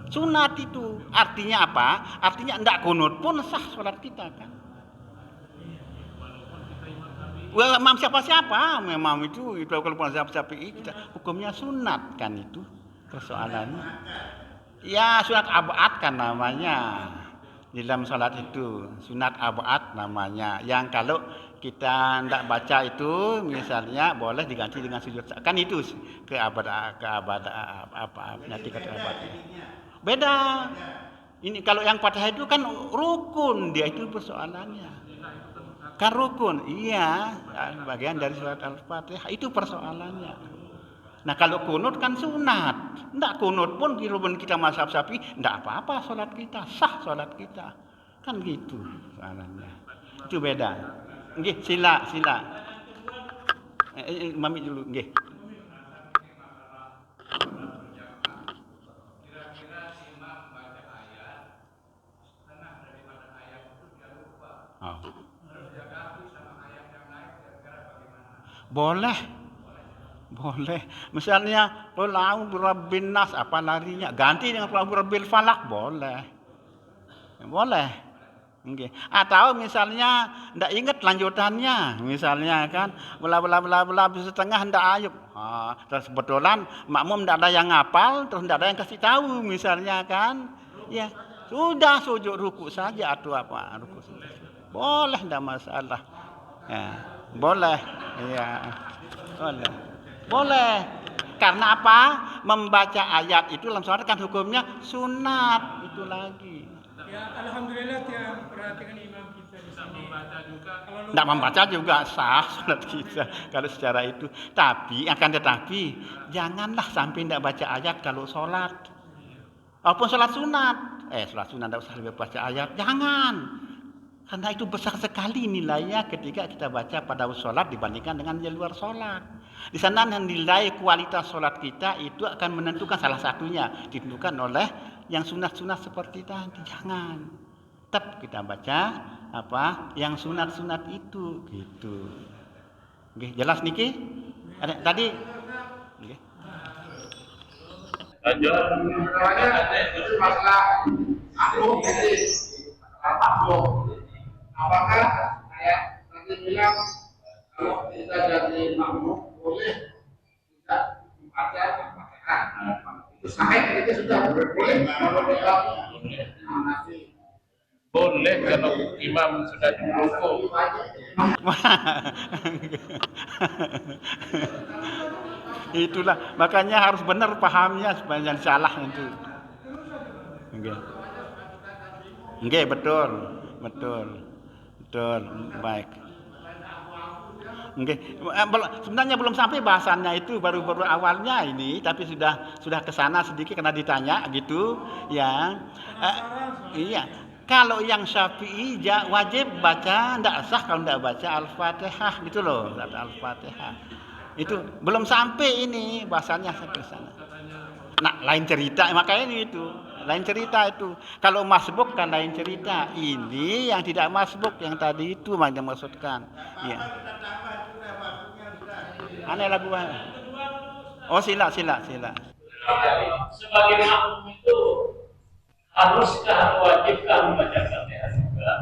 Sunat itu artinya apa? Artinya enggak kunut pun sah sholat kita kan? Imam siapa-siapa memang itu kalau mazhab Syafi'i kita hukumnya sunat kan itu persoalannya. Ya sunat abad kan namanya. Di dalam salat itu sunat abad namanya. Yang kalau kita tidak baca itu misalnya boleh diganti dengan sujud. Kan itu ke abad apa nanti kata abad. Beda. Ini kalau yang Fatihah itu kan rukun dia itu persoalannya. Kan rukun. Iya, bagian dari surat Al-Fatihah itu persoalannya. Nah kalau kunut kan sunat. Tidak kunut pun walaupun kita mazhab Syafi'i, tidak apa-apa sholat kita, sah sholat kita. Kan gitu soalannya. Itu beda. Nggih, sila. Mami dulu, nggih. Oh. Boleh. Boleh. Misalnya qul a'udzu birabbin nas, apa larinya? Ganti dengan qul a'udzu birabbil falaq, boleh. Boleh. Okay. Atau misalnya ndak ingat lanjutannya, misalnya kan bla bla bla bla setengah ndak ayub. Terus kebetulan makmum ndak ada yang ngapal, terus ndak ada yang kasih tahu misalnya kan. Ya, sudah sujud ruku saja atau apa ruku saja. Boleh, ndak masalah. Ya, boleh. Ya. Boleh. Boleh. Karena apa? Membaca ayat itu dalam sholat kan hukumnya sunat, itu lagi. Ya, alhamdulillah tiap perhatikan imam kita bisa membaca juga. Tidak membaca juga sah sholat kita kalau secara itu. Tapi akan tetapi janganlah sampai tidak baca ayat kalau sholat. Walaupun sholat sunat, sholat sunat tidak usah baca ayat, jangan. Karena itu besar sekali nilainya ketika kita baca pada sholat dibandingkan dengan di luar sholat. Di sana nilai kualitas sholat kita itu akan menentukan salah satunya ditentukan oleh yang sunat-sunat seperti tadi. Jangan. Tetap kita baca apa yang sunat-sunat itu gitu. Oke, jelas Niki? Ada tadi? Oke. Lanjut. Itu masalah aku jadi apa apakah kayak tadi bilang kalau kita jadi makmum boleh tidak membaca Al-Fatihah? Itu sahih, itu sudah boleh kalau dia nanti Boleh kalau imam sudah di ruku. Itulah makanya harus benar pahamnya supaya jangan salah itu. Nggih, betul. Baik. Nggih. Sebenarnya belum sampai bahasannya itu, baru awalnya ini, tapi sudah ke sana sedikit karena ditanya gitu, ya. Iya. Kalau yang Syafi'i wajib baca, tidak sah kalau tidak baca Al-Fatihah gitu loh, Al-Fatihah. Itu belum sampai ini bahasanya sampai sana. Nah, lain cerita makanya ini itu. Lain cerita itu. Kalau masbuk kan lain cerita. Ini yang tidak masbuk yang tadi itu yang maksudkan. Iya. Aneh lagu. Oh, sila. Sebagai makmum itu haruskah wajibkah membaca Fatihah juga?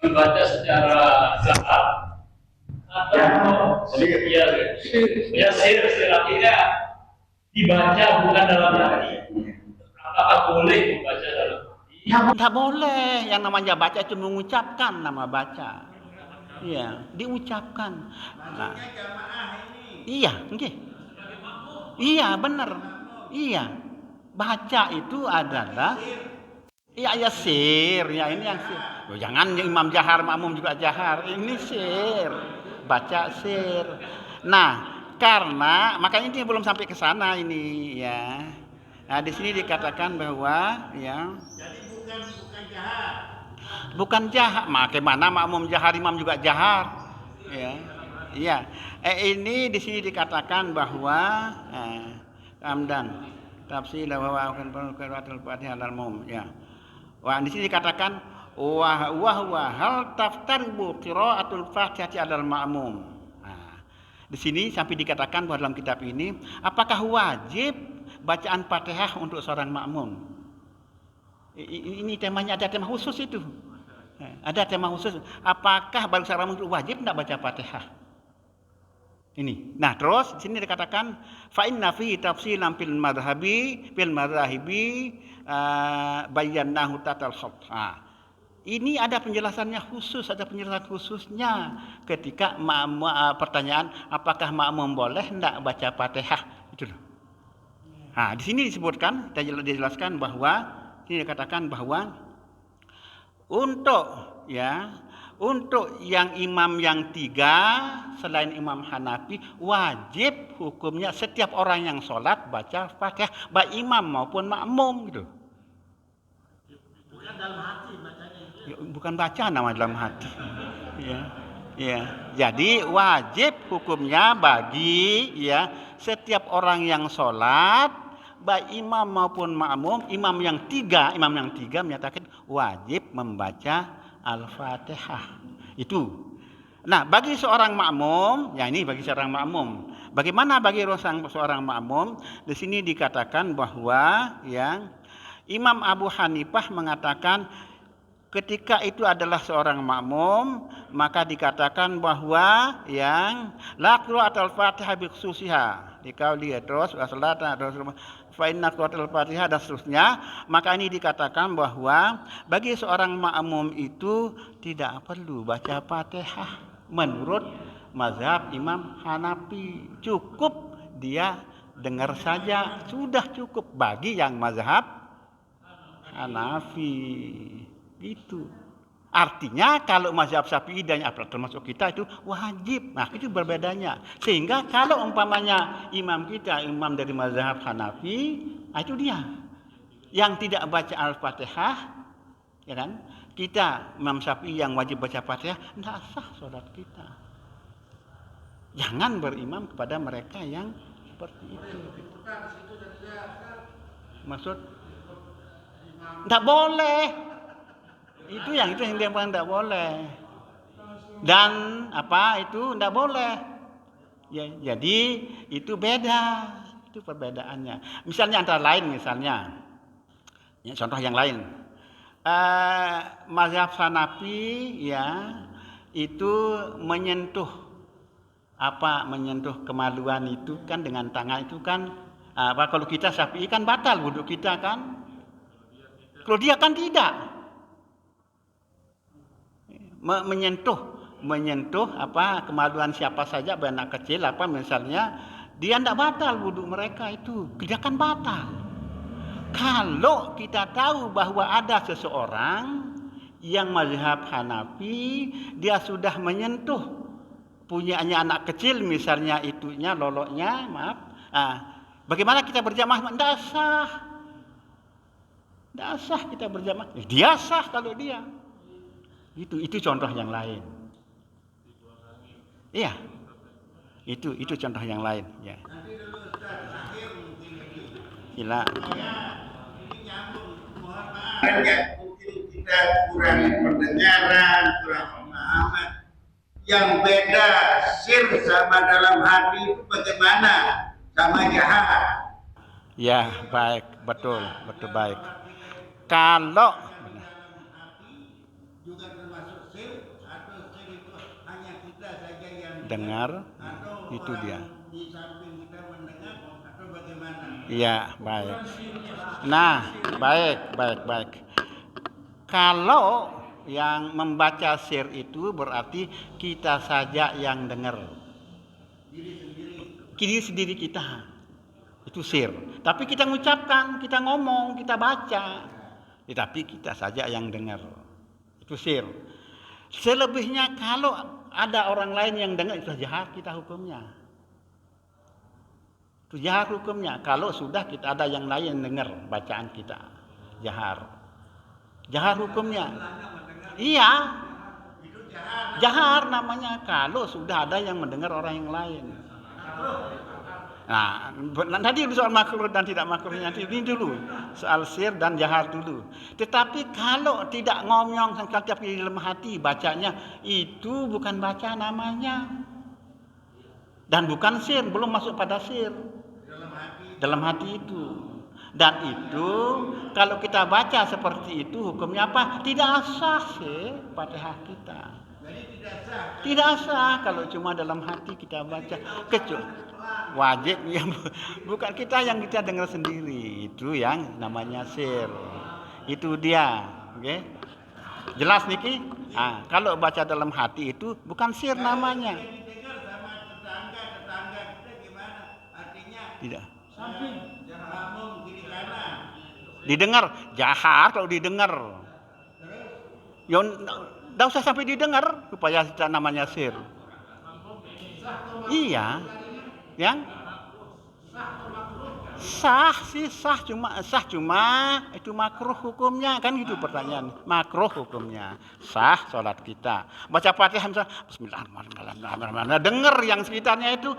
Membaca secara jahar atau sir artinya dibaca bukan dalam hati. Apakah boleh membaca dalam hati? Ya, tidak boleh. Yang namanya baca itu mengucapkan nama baca. Iya, diucapkan. Nah, iya, okay. Iya, benar. Iya. Baca itu adalah ya sir, ya ini yang sir. Loh, jangan yang imam jahar, makmum juga jahar. Ini sir. Baca sir. Nah, karena makanya ini belum sampai ke sana ini ya. Nah, di sini dikatakan bahwa ya bukan jahar. Bagaimana makmum jahar, imam juga jahar. Ya. Iya. Ini di sini dikatakan bahwa Hamdan tafsir bahwa akan qiraatul Fatihah al-mum ya. Wah, di sini dikatakan wa hal taftaribu qiraatul Fatihah alal ma'mum. Nah, di sini sampai dikatakan bahwa dalam kitab ini apakah wajib bacaan Fatihah untuk seorang makmum? Ini temanya, ada tema khusus itu. Ada tema khusus. Apakah bagi seorang makmum wajib tidak baca Fatihah? Ini. Nah, terus di sini dikatakan fa inna fi tafsilan fil madhahibi bayyanahu tatal khat. Ini ada penjelasannya khusus, ada penjelasan khususnya ketika pertanyaan apakah makmum boleh tidak baca Fatihah itu. Nah, di sini disebutkan, dijelaskan bahwa ini dikatakan bahwa untuk yang imam yang 3 selain Imam Hanafi wajib hukumnya setiap orang yang sholat baca Fatihah baik imam maupun makmum gitu. Bukan dalam hati bacanya. Bukan baca nama dalam hati. Ya. Jadi wajib hukumnya bagi setiap orang yang sholat baik imam maupun makmum, imam yang tiga menyatakan wajib membaca Al-Fatihah. Itu. Nah, bagi seorang makmum, ya ini bagi seorang makmum. Bagaimana bagi seorang makmum? Di sini dikatakan bahwa yang Imam Abu Hanifah mengatakan ketika itu adalah seorang makmum, maka dikatakan bahwa yang la qira'atul Fatihah bi khususiha. Dikauli terus wasalata fa inna qira'atul Fatihah dan seterusnya, maka ini dikatakan bahwa bagi seorang makmum itu tidak perlu baca Fatihah menurut mazhab Imam Hanafi. Cukup dia dengar saja, sudah cukup bagi yang mazhab Hanafi. Itu artinya kalau mazhab Syafi'i dan termasuk kita itu wajib. Nah, itu berbedanya. Sehingga kalau umpamanya imam kita imam dari mazhab Hanafi, itu dia yang tidak baca Al-Fatihah, ya kan? Kita Imam Syafi'i yang wajib baca Fatihah, tidak sah salat kita. Jangan berimam kepada mereka yang seperti itu. Maksud tidak boleh. Itu yang dia bilang tidak boleh. Dan apa itu tidak boleh. Ya, jadi itu beda. Itu perbedaannya. Misalnya antara lain misalnya. Ya, contoh yang lain. Mazhab Hanafi ya itu menyentuh kemaluan itu kan dengan tangan itu kan kalau kita Syafi'i kan batal wudhu kita kan. Kalau dia kan tidak. Menyentuh kemaluan siapa saja, anak kecil misalnya, dia tidak batal wudhu mereka itu, dia kan batal. Kalau kita tahu bahwa ada seseorang yang mazhab Hanafi, dia sudah menyentuh punyanya anak kecil misalnya itunya loloknya, bagaimana kita berjamaah? Tidak sah kita berjamaah. Dia sah kalau dia. Itu contoh yang lain. Iya. Itu contoh yang lain, ya. Gila. Mungkin kita kurang pendengaran, kurang pemahaman. Yang beda sir sama dalam hati itu bagaimana? Sama jahat. Ya, baik, betul baik. Kalau juga termasuk sir atau sir itu hanya kita saja yang dengar, itu dia. Di samping kita mendengar atau bagaimana? Iya, baik. Nah, baik. Kalau yang membaca sir itu berarti kita saja yang dengar. Diri sendiri kita. Itu sir. Tapi kita mengucapkan, kita ngomong, kita baca. Tetapi kita saja yang dengar. Itu sir. Selebihnya kalau ada orang lain yang dengar, itu jahat kita hukumnya. Itu jahat hukumnya. Kalau sudah kita ada yang lain dengar bacaan kita, jahat hukumnya. Iya, jahat namanya kalau sudah ada yang mendengar orang yang lain. Nah, tadi soal makruh dan tidak makruhnya ini dulu, soal sir dan jahar dulu. Tetapi kalau tidak ngomong tapi di dalam hati bacanya, itu bukan baca namanya. Dan bukan sir, belum masuk pada sir. Dalam hati itu. Dan itu kalau kita baca seperti itu hukumnya apa? Tidak sah sih Fatihah kita. Tidak sah kalau cuma dalam hati kita baca. Kecuali wajib ya, bukan kita yang kita dengar sendiri, itu yang namanya sir. Itu dia, oke? Jelas Niki? Kalau baca dalam hati itu bukan sir namanya. Tidak. Didengar, jahat kalau didengar. Ya, tidak usah sampai didengar supaya namanya sir. Iya. Yang sah cuma itu makruh hukumnya kan gitu pertanyaan. Makruh hukumnya, sah sholat kita. Baca Fatihah misalnya bismillahirrahmanirrahim. Dengar yang sekitarnya itu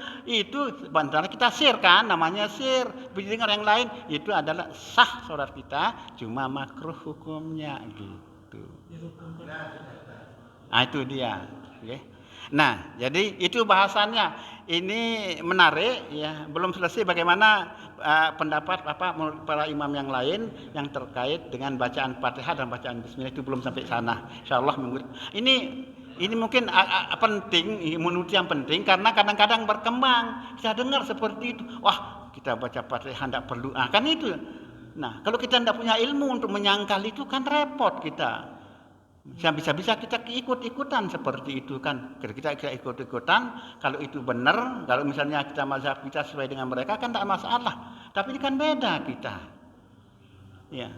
sebenarnya kita sir kan, namanya sir. Dengar yang lain itu adalah sah sholat kita, cuma makruh hukumnya gitu. wabarakatuh. Nah, itu dia. Okay. Nah, jadi itu bahasannya. Ini menarik ya. Belum selesai bagaimana pendapat para imam yang lain yang terkait dengan bacaan Fatihah dan bacaan Bismillah, itu belum sampai sana. Insyaallah minggu ini mungkin penting, menurut yang penting karena kadang-kadang berkembang. Saya dengar seperti itu. Wah, kita baca Fatihah tidak perlu. Kan itu. Nah, kalau kita tidak punya ilmu untuk menyangkal itu kan repot kita. Bisa-bisa kita ikut-ikutan seperti itu kan. Kita ikut-ikutan, kalau itu benar, kalau misalnya kita mazhab kita sesuai dengan mereka kan tak masalah. Tapi ini kan beda kita. Ya.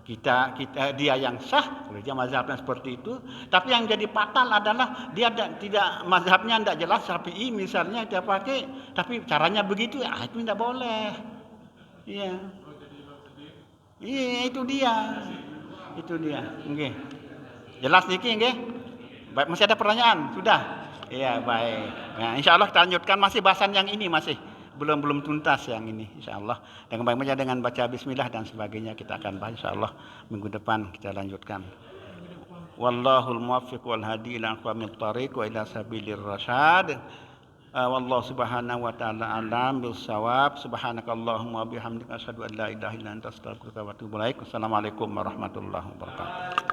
Kita dia yang sah, kalau dia mazhabnya seperti itu, tapi yang jadi fatal adalah dia tidak mazhabnya tidak jelas, Syafi'i misalnya dia pakai, tapi caranya begitu, itu tidak boleh. Iya. Iya, itu dia. Itu dia. Nggih. Jelas niki nggih? Baik, masih ada pertanyaan? Sudah? Iya, baik. Nah, insyaallah kita lanjutkan masih bahasan yang ini masih belum tuntas yang ini insyaallah. Dan kembali dengan baca bismillah dan sebagainya kita akan bahas insyaallah minggu depan kita lanjutkan. Wallahul muwaffiq wal hadi ila aqwamit thariq wa ila sabilir rasyad. Wallahu subhanahu wa ta'ala alam bil shawab. Subhanakallahumma wa bihamdika asyhadu an la ilaha illa anta astaghfiruka wa atubu ilaik. Assalamualaikum warahmatullahi wabarakatuh.